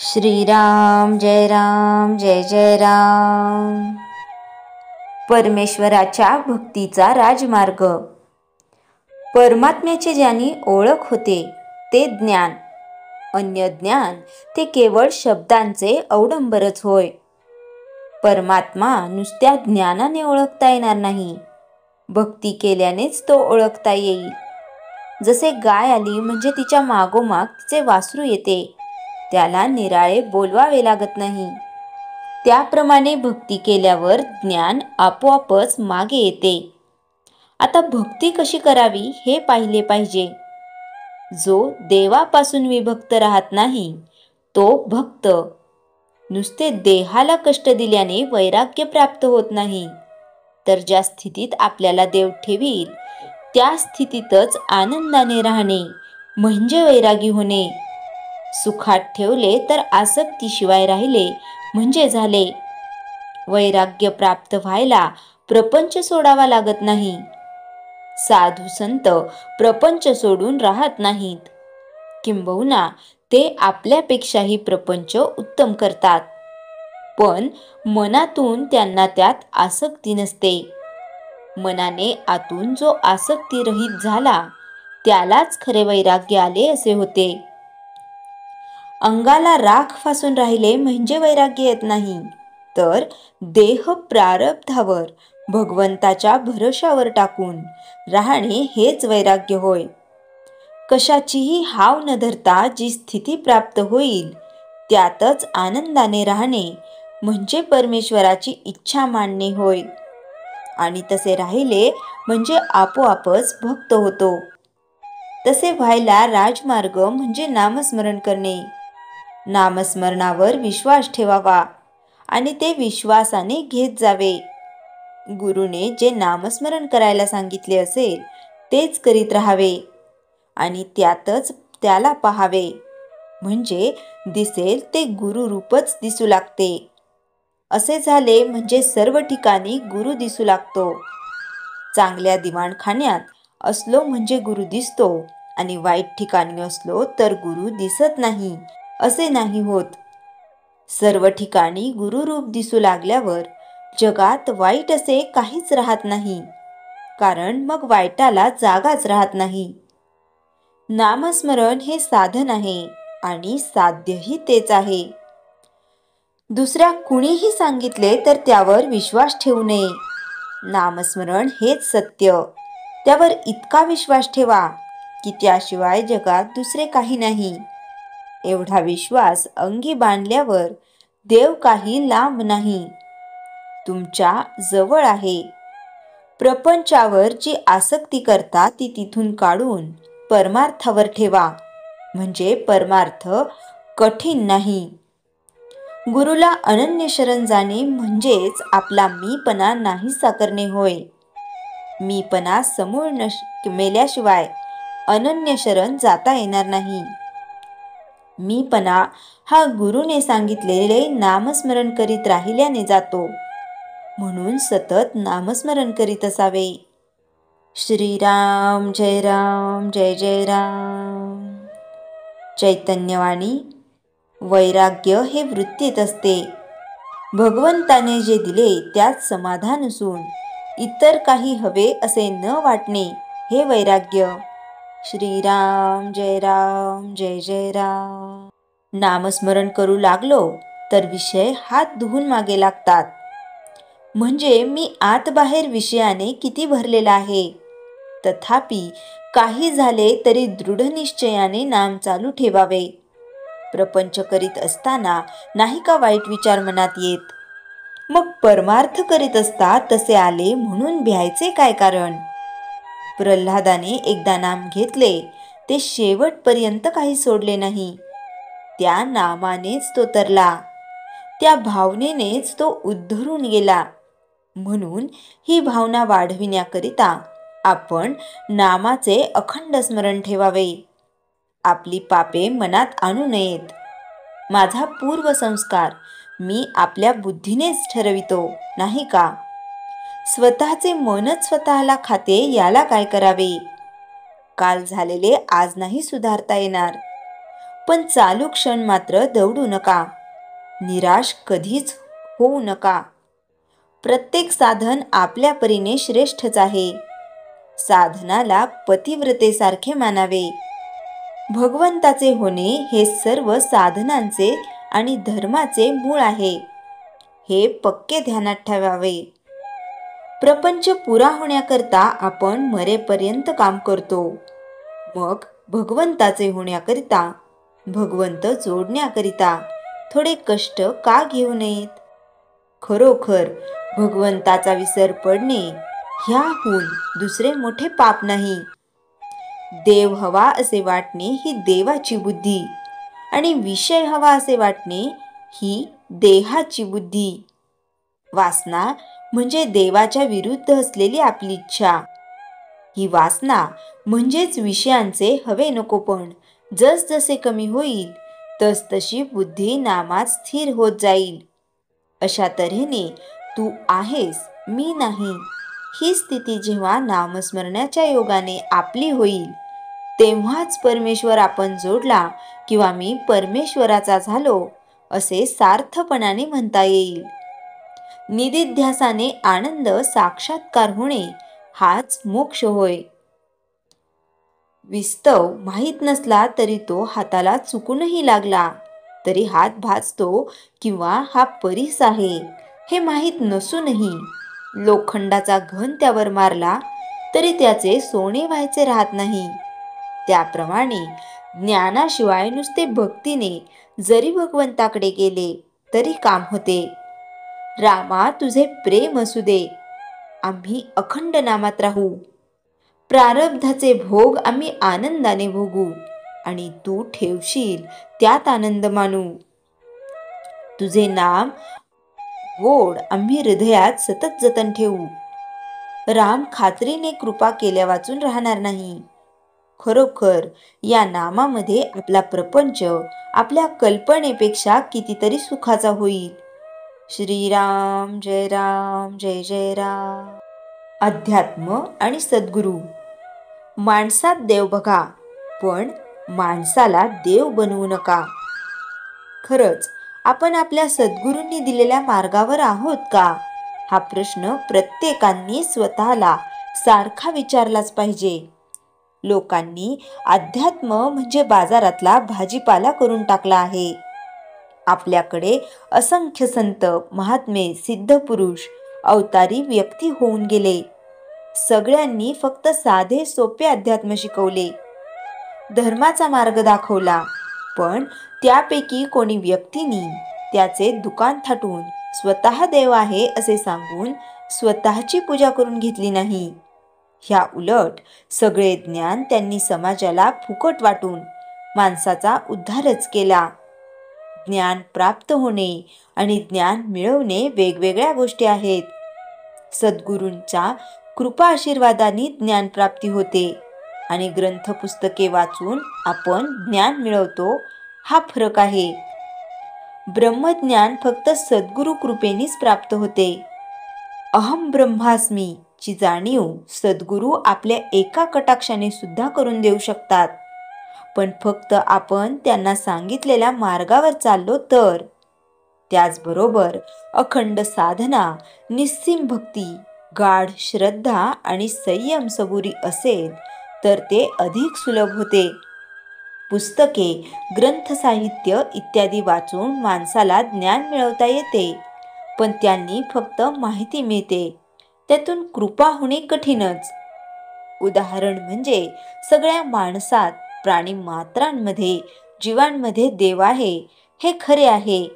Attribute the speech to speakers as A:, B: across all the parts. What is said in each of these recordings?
A: श्रीराम जय राम जय जय राम। परमेश्वराच्या भक्तीचा राजमार्ग। परमात्म्याची ज्यानी ओळख होते ते ज्ञान, अन्य ज्ञान ते केवळ शब्दांचे अवडंबरच होय। परमात्मा नुसत्या ज्ञानाने ओळखता येणार नाही, भक्ती केल्यानेच तो ओळखता येईल। जसे गाय आली म्हणजे तिच्या मागोमाग तिचे वासरू येते, त्याला निराळे बोलवावे लागत नाही, त्याप्रमाणे भक्ती केल्यावर ज्ञान आपोआपच मागे येते। आता भक्ती कशी करावी हे पाहिले पाहिजे। जो देवापासून विभक्त राहत नाही तो भक्त। नुसते देहाला कष्ट दिल्याने वैराग्य प्राप्त होत नाही, तर ज्या स्थितीत आपल्याला देव ठेवील त्या स्थितीतच आनंदाने राहणे म्हणजे वैरागी होणे। सुखात ठेवले तर आसक्तीशिवाय राहिले म्हणजे झाले। वैराग्य प्राप्त व्हायला प्रपंच सोडावा लागत नाही। साधू संत प्रपंच सोडून राहत नाहीत, किंबहुना ते आपल्यापेक्षाही प्रपंच उत्तम करतात, पण मनातून त्यांना त्यात आसक्ती नसते। मनाने आतून जो आसक्ती रहित झाला त्यालाच खरे वैराग्य आले असे होते। अंगाला राख फासून राहिले म्हणजे वैराग्य येत नाही, तर देह प्रारब्धावर भगवंताच्या भरोशावर टाकून राहणे हेच वैराग्य होय। कशाचीही हाव न धरता जी स्थिती प्राप्त होईल त्यातच आनंदाने राहणे म्हणजे परमेश्वराची इच्छा मानणे होय। आणि तसे राहिले म्हणजे आपोआपच भक्त होतो। तसे व्हायला राजमार्ग म्हणजे नामस्मरण करणे। नामस्मरणावर विश्वास ठेवावा आणि ते विश्वासाने घेत जावे। गुरुने जे नामस्मरण करायला सांगितले असेल तेच करीत राहावे आणि त्यातच त्याला पाहावे, म्हणजे दिसेल ते गुरुरूपच दिसू लागते। असे झाले म्हणजे सर्व ठिकाणी गुरु दिसू लागतो। चांगल्या दिवाणखान्यात असलो म्हणजे गुरु दिसतो आणि वाईट ठिकाणी असलो तर गुरु दिसत नाही असे नाही होत। सर्व ठिकाणी गुरुरूप दिसू लागल्यावर जगात वाईट असे काहीच राहत नाही, कारण मग वाईटाला जागाच राहत नाही। नामस्मरण हे साधन आहे आणि साध्यही तेच आहे। दुसऱ्या कुणीही सांगितले तर त्यावर विश्वास ठेवू नये। नामस्मरण हेच सत्य, त्यावर इतका विश्वास ठेवा की त्याशिवाय जगात दुसरे काही नाही। एवढा विश्वास अंगी बांधल्यावर देव काही लांब नाही, तुमच्या जवळ आहे। प्रपंचावर जी आसक्ती करता ती तिथून काढून परमार्थावर ठेवा, म्हणजे परमार्थ कठीण नाही। गुरुला अनन्य शरण जाणे म्हणजेच आपला मीपणा नाहीसा करणे होय। मीपणा समूळ मेल्याशिवाय अनन्य शरण जाता येणार नाही। मीपणा हा गुरुने सांगितलेले नामस्मरण करीत राहिल्याने जातो, म्हणून सतत नामस्मरण करीत असावे। श्रीराम जय राम जय जय राम। चैतन्यवाणी। वैराग्य हे वृत्तीत असते। भगवंताने जे दिले त्यात समाधान असून इतर काही हवे असे न वाटणे हे वैराग्य। श्रीराम जय राम जय जय राम। नामस्मरण करू लागलो तर विषय हात धुवून मागे लागतात, म्हणजे मी आत बाहेर विषयाने किती भरलेला आहे। तथापि काही झाले तरी दृढ निश्चयाने नाम चालू ठेवावे। प्रपंच करीत असताना नाही का वाईट विचार मनात येत, मग परमार्थ करीत असता तसे आले म्हणून भ्यायचे काय कारण। प्रल्हादाने एकदा नाम घेतले ते शेवटपर्यंत काही सोडले नाही, त्या नामानेच तो तरला, त्या भावनेनेच तो उद्धरून गेला। म्हणून ही भावना वाढविण्याकरिता आपण नामाचे अखंड स्मरण ठेवावे। आपली पापे मनात आणू नयेत। माझा पूर्वसंस्कार मी आपल्या बुद्धीनेच ठरवितो, नाही का। स्वतःचे मनच स्वतःला खाते, याला काय करावे। काल झालेले आज नाही सुधारता येणार, पण चालू क्षण मात्र दवडू नका. निराश कधीच होऊ नका. प्रत्येक साधन आपल्या परीने श्रेष्ठच आहे. साधनाला पतिव्रतेसारखे मानावे. भगवंताचे होणे हे सर्व साधनांचे आणि धर्माचे मूळ आहे, हे पक्के ध्यानात ठेवावे. प्रपंच पुरा होण्याकरता आपण मरेपर्यंत काम करतो. मग भगवंताचे होण्याकरिता, भगवंत जोडण्याकरिता थोडे कष्ट का घेऊ नयेत? खरोखर भगवंताचा विसर पडणे ह्याहून दुसरे मोठे पाप नाही. देव हवा असे वाटणे ही देवाची बुद्धी आणि विषय हवा असे वाटणे ही देहाची बुद्धी. वासना म्हणजे देवाच्या विरुद्ध असलेली आपली इच्छा. ही वासना म्हणजेच विषयांचे हवे नकोपण जसजसे कमी होईल तसतशी बुद्धी नामात स्थिर होत जाईल. अशा तऱ्हेने तू आहेस, मी नाही ही स्थिती जेव्हा नामस्मरणाच्या योगाने आपली होईल तेव्हाच परमेश्वर आपण जोडला किंवा मी परमेश्वराचा झालो असे सार्थपणाने म्हणता येईल. निदिध्यासाने आनंद साक्षात्कार होणे हाच मोक्ष होय. विस्तव माहीत नसला तरी तो हाताला चुकूनही लागला तरी हात भाजतो किंवा हा परीस आहे हे माहीत नसूनही लोखंडाचा घन त्यावर मारला तरी त्याचे सोने व्हायचे राहत नाही. त्याप्रमाणे ज्ञानाशिवाय नुसते भक्तीने जरी भगवंताकडे गेले तरी काम होते. रामा तुझे प्रेम असू दे, आम्ही अखंड नामात राहू. प्रारब्धाचे भोग आम्ही आनंदाने भोगू आणि तू ठेवशील त्यात आनंद मानू. तुझे नाम गोड आम्ही हृदयात सतत जतन ठेवू. राम खात्रीने कृपा केल्या वाचून राहणार नाही. खरोखर या नामामध्ये आपला प्रपंच आपल्या कल्पनेपेक्षा कितीतरी सुखाचा होईल. श्रीराम जय राम जय जय राम. अध्यात्म आणि सद्गुरू. माणसात देव बघा, पण माणसाला देव बनवू नका. खरंच आपण आपल्या सद्गुरूंनी दिलेल्या मार्गावर आहोत का? हा प्रश्न प्रत्येकाने स्वतःला सारखा विचारलाच पाहिजे. लोकांनी अध्यात्म म्हणजे बाजारातला भाजीपाला करून टाकला आहे. आपल्याकडे असंख्य संत, महात्मे, सिद्धपुरुष, अवतारी व्यक्ती होऊन गेले. सगळ्यांनी फक्त साधे सोपे अध्यात्म शिकवले, धर्माचा मार्ग दाखवला. पण त्यापैकी कोणी व्यक्तींनी त्याचे दुकान थाटून स्वतः देव आहे असे सांगून स्वतःची पूजा करून घेतली नाही. ह्या उलट सगळे ज्ञान त्यांनी समाजाला फुकट वाटून माणसाचा उद्धारच केला. ज्ञान प्राप्त होणे आणि ज्ञान मिळवणे वेगवेगळ्या गोष्टी आहेत. सद्गुरूंच्या कृपा आशीर्वादाने ज्ञान प्राप्ती होते आणि ग्रंथ पुस्तके वाचून आपण ज्ञान मिळवतो, हा फरक आहे. ब्रह्मज्ञान फक्त सद्गुरु कृपेनेच प्राप्त होते. अहम ब्रह्मास्मी ची जाणीव सद्गुरू आपल्या एका कटाक्षाने सुद्धा करून देऊ शकतात. पण फक्त आपण त्यांना सांगितलेल्या मार्गावर चाललो तर. त्याचबरोबर अखंड साधना, निस्सीम भक्ती, गाढ श्रद्धा आणि संयम सबुरी असेल तर ते अधिक सुलभ होते. पुस्तके, ग्रंथ साहित्य इत्यादी वाचून माणसाला ज्ञान मिळवता येते, पण त्यांनी फक्त माहिती मिळते, त्यातून कृपा होणे कठीणच. उदाहरण म्हणजे सगळ्या माणसात, प्राणी मात्रांमध्ये, जीवांमध्ये देव आहे हे खरे आहे.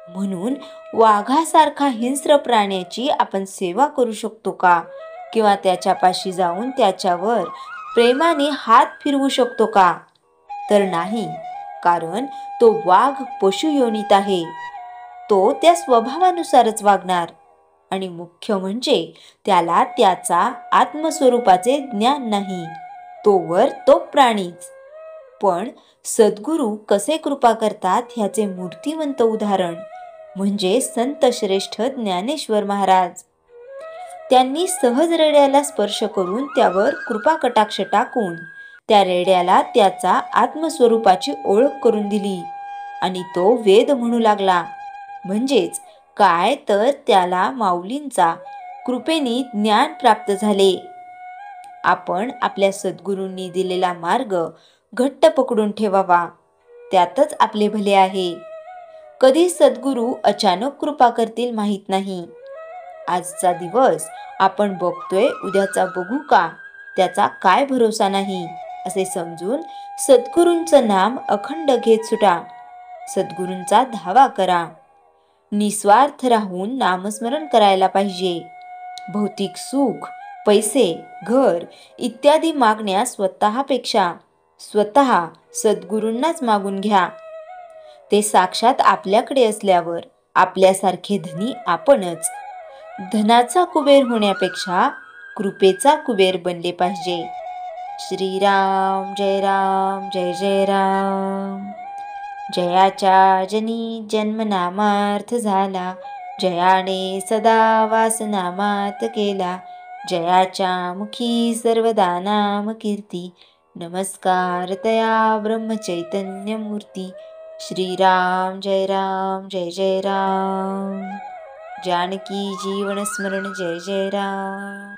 A: म्हणून वाघासारखा हिंस्र प्राण्याची आपण सेवा करू शकतो का? किंवा त्याच्यापाशी जाऊन त्याच्यावर प्रेमाने हात फिरवू शकतो का? तर नाही, कारण तो वाघ पशुयोनीत आहे. तो त्या स्वभावानुसारच वागणार आणि मुख्य म्हणजे त्याला त्याचा आत्मस्वरूपाचे ज्ञान नाही, तोवर तो प्राणीच. पण सद्गुरू कसे कृपा करतात ह्याचे मूर्तिवंत उदाहरण म्हणजे संत श्रेष्ठ ज्ञानेश्वर महाराज. त्यांनी सहज रड्याला स्पर्श करून त्यावर कृपा कटाक्ष टाकून त्या रेड्याला त्याचा आत्मस्वरूपाची ओळख करून दिली आणि तो वेद म्हणू लागला. म्हणजेच काय तर त्याला माऊलींचा कृपेने ज्ञान प्राप्त झाले. आपण आपल्या सद्गुरूंनी दिलेला मार्ग घट्ट पकडून ठेवावा, त्यातच आपले भले आहे. कधी सद्गुरू अचानक कृपा करतील माहीत नाही. आजचा दिवस आपण बघतोय, उद्याचा बघू का, त्याचा काय भरोसा नाही असे समजून सद्गुरूंचं नाम अखंड घेत सुटा. सद्गुरूंचा धावा करा. निस्वार्थ राहून नामस्मरण करायला पाहिजे. भौतिक सुख, पैसे, घर इत्यादी मागण्या स्वतःपेक्षा स्वतः सद्गुरूंनाच मागून घ्या. ते साक्षात आपल्याकडे असल्यावर आपल्यासारखे धनी आपणच. धनाचा कुबेर होण्यापेक्षा कृपेचा कुबेर बनले पाहिजे. श्रीराम जय राम जय जय राम. जयाच्या जनी जन्मनामार्थ झाला, जयाने सदा वासनामात केला. जयाच्या मुखी सर्वदा नाम कीर्ती, नमस्कार तया ब्रह्मचैतन्य मूर्ती. श्रीराम जय जय राम. जानकी जीवन स्मरण जय जय राम.